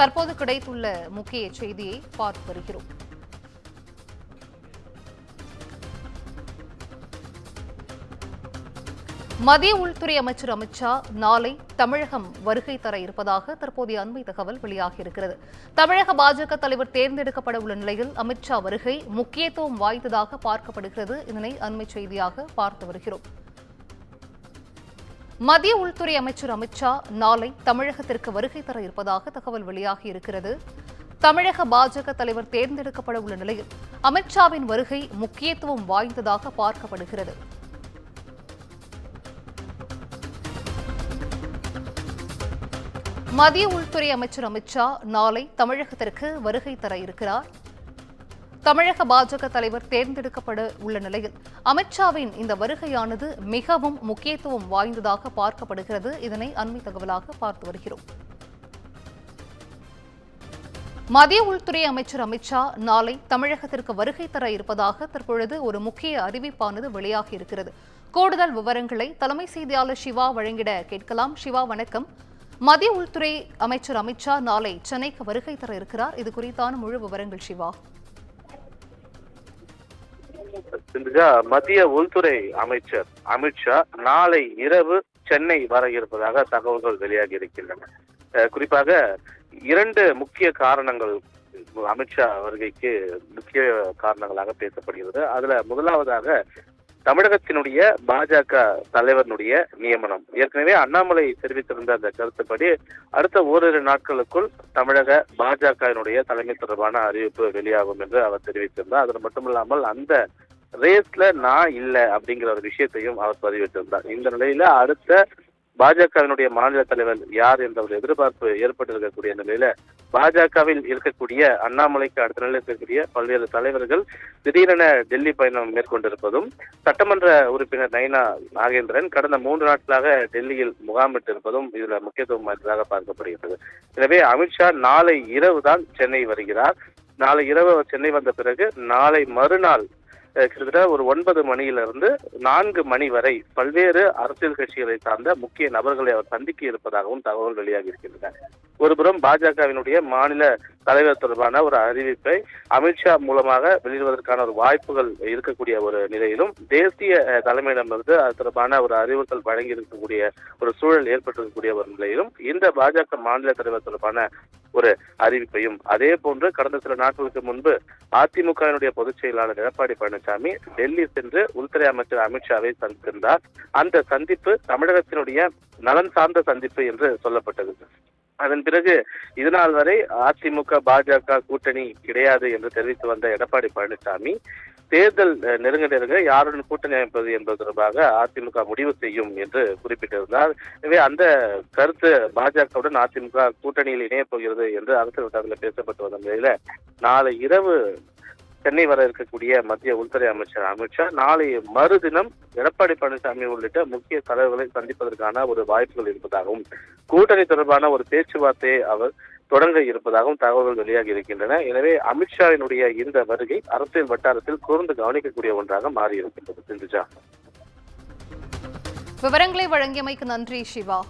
தற்போது கிடைத்துள்ள முக்கிய செய்தியை பார்த்து வருகிறோம். மத்திய உள்துறை அமைச்சர் அமித் ஷா நாளை தமிழகம் வருகை தர இருப்பதாக தற்போதைய அண்மை தகவல் வெளியாகியிருக்கிறது. தமிழக பாஜக தலைவர் தேர்ந்தெடுக்கப்பட உள்ள நிலையில் அமித் ஷா வருகை முக்கியத்துவம் வாய்ந்ததாக பார்க்கப்படுகிறது. இதனை அண்மை செய்தியாக பார்த்து வருகிறோம். மத்திய உள்துறை அமைச்சர் அமித் ஷா நாளை தமிழகத்திற்கு வருகை தர இருப்பதாக தகவல் வெளியாகியிருக்கிறது. தமிழக பாஜக தலைவர் தேர்ந்தெடுக்கப்பட உள்ள நிலையில் அமித் ஷாவின் வருகை முக்கியத்துவம் வாய்ந்ததாக பார்க்கப்படுகிறது. மத்திய உள்துறை அமைச்சர் அமித் ஷா நாளை தமிழகத்திற்கு வருகை தர இருக்கிறார். தமிழக பாஜக தலைவர் தேர்ந்தெடுக்கப்பட உள்ள நிலையில் அமித் ஷாவின் இந்த வருகையானது மிகவும் முக்கியத்துவம் வாய்ந்ததாக பார்க்கப்படுகிறது. இதனை அண்மை தகவலாக பார்த்து வருகிறோம். மத்திய உள்துறை அமைச்சர் அமித் ஷா நாளை தமிழகத்திற்கு வருகை தர இருப்பதாக தற்பொழுது ஒரு முக்கிய அறிவிப்பானது வெளியாகி இருக்கிறது. கூடுதல் விவரங்களை தலைமை செய்தியாளர் சிவா வழங்கிட கேட்கலாம். சிவா, வணக்கம். மத்திய உள்துறை அமைச்சர் அமித் ஷா நாளை சென்னைக்கு வருகை தர இருக்கிறார். இது குறித்தான முழு விவரங்கள் சிவா. மத்திய உள்துறை அமைச்சர் அமித் ஷா நாளை இரவு சென்னை வர இருப்பதாக தகவல்கள் வெளியாகி இருக்கின்றன. குறிப்பாக 2 முக்கிய காரணங்கள் அமித்ஷா வருகைக்கு முக்கிய காரணங்களாக பேசப்படுகிறது. அதுல முதலாவதாக தமிழகத்தினுடைய பாஜக தலைவருடைய நியமனம். ஏற்கனவே அண்ணாமலை தெரிவித்திருந்த அந்த கருத்துப்படி அடுத்த ஓரிரு நாட்களுக்குள் தமிழக பாஜகவினுடைய தலைமை தொடர்பான அறிவிப்பு வெளியாகும் என்று அவர் தெரிவித்திருந்தார். அது மட்டுமில்லாமல் அந்த ரேஸ்ல நான் இல்லை அப்படிங்கிற ஒரு விஷயத்தையும் அவர் பதிவிட்டிருந்தார். இந்த நிலையில அடுத்த பாஜகவினுடைய மாநில தலைவர் யார் என்ற ஒரு எதிர்பார்ப்பு ஏற்பட்டிருக்கக்கூடிய நிலையில பாஜகவில் இருக்கக்கூடிய அண்ணாமலைக்கு அடுத்த நிலையில் இருக்கக்கூடிய பல்வேறு தலைவர்கள் திடீரென டெல்லி பயணம் மேற்கொண்டிருப்பதும், சட்டமன்ற உறுப்பினர் நைனா நாகேந்திரன் கடந்த 3 நாட்களாக டெல்லியில் முகாமிட்டிருப்பதும் இதுல முக்கியத்துவம் வாய்ந்ததாக பார்க்கப்படுகிறது. எனவே அமித்ஷா நாளை இரவு தான் சென்னை வருகிறார். நாளை இரவு சென்னை வந்த பிறகு நாளை மறுநாள் கிட்டத்தட்ட ஒரு 9 மணியிலிருந்து 4 மணி வரை பல்வேறு அரசியல் கட்சிகளை சார்ந்த முக்கிய நபர்களை அவர் சந்திக்க இருப்பதாகவும் தகவல் வெளியாகி இருக்கின்றன. ஒருபுறம் பாஜகவினுடைய மாநில தலைவர் தொடர்பான ஒரு அறிவிப்பை அமித்ஷா மூலமாக வெளியிடுவதற்கான ஒரு வாய்ப்புகள் இருக்கக்கூடிய ஒரு நிலையிலும், தேசிய தலைமையிடமிருந்து அது தொடர்பான ஒரு அறிவுறுத்தல் வழங்கி இருக்கக்கூடிய ஒரு சூழல் ஏற்பட்டிருக்கக்கூடிய ஒரு நிலையிலும் இந்த பாஜக மாநில தலைவர் தொடர்பான ஒரு அறிவிப்பையும், அதே போன்று கடந்த சில நாட்களுக்கு முன்பு அதிமுகவினுடைய பொதுச் செயலாளர் எடப்பாடி பழனிசாமி டெல்லி சென்று உள்துறை அமைச்சர் அமித்ஷாவை சந்தித்திருந்தார். அந்த சந்திப்பு தமிழகத்தினுடைய நலன் சார்ந்த சந்திப்பு என்று சொல்லப்பட்டது. அதன் பிறகு இதுநாள் வரை அதிமுக பாஜக கூட்டணி கிடையாது என்று தெரிவித்து வந்த எடப்பாடி பழனிசாமி தேர்தல் நெருங்க யாருடன் கூட்டணி அமைப்பது என்பது தொடர்பாக அதிமுக முடிவு செய்யும் என்று குறிப்பிட்டிருந்தார். எனவே அந்த கருத்து பாஜகவுடன் அதிமுக கூட்டணியில் இணையப் போகிறது என்று அரசியல் வட்டாரத்தில் பேசப்பட்டு வந்த நிலையில நாளை இரவு சென்னை வர இருக்கக்கூடிய மத்திய உள்துறை அமைச்சர் அமித்ஷா நாளை மறுதினம் எடப்பாடி பழனிசாமி உள்ளிட்ட முக்கிய தலைவர்களை சந்திப்பதற்கான ஒரு வாய்ப்புகள் இருப்பதாகவும், கூட்டணி தொடர்பான ஒரு பேச்சுவார்த்தையை அவர் தொடங்க இருப்பதாகவும் தகவல்கள் வெளியாகி இருக்கின்றன. எனவே அமித்ஷாவினுடைய இந்த வருகை அரசியல் வட்டாரத்தில் கூர்ந்து கவனிக்கக்கூடிய ஒன்றாக மாறி இருக்கின்றது. விவரங்களை வழங்கியமைக்கு நன்றி சிவா.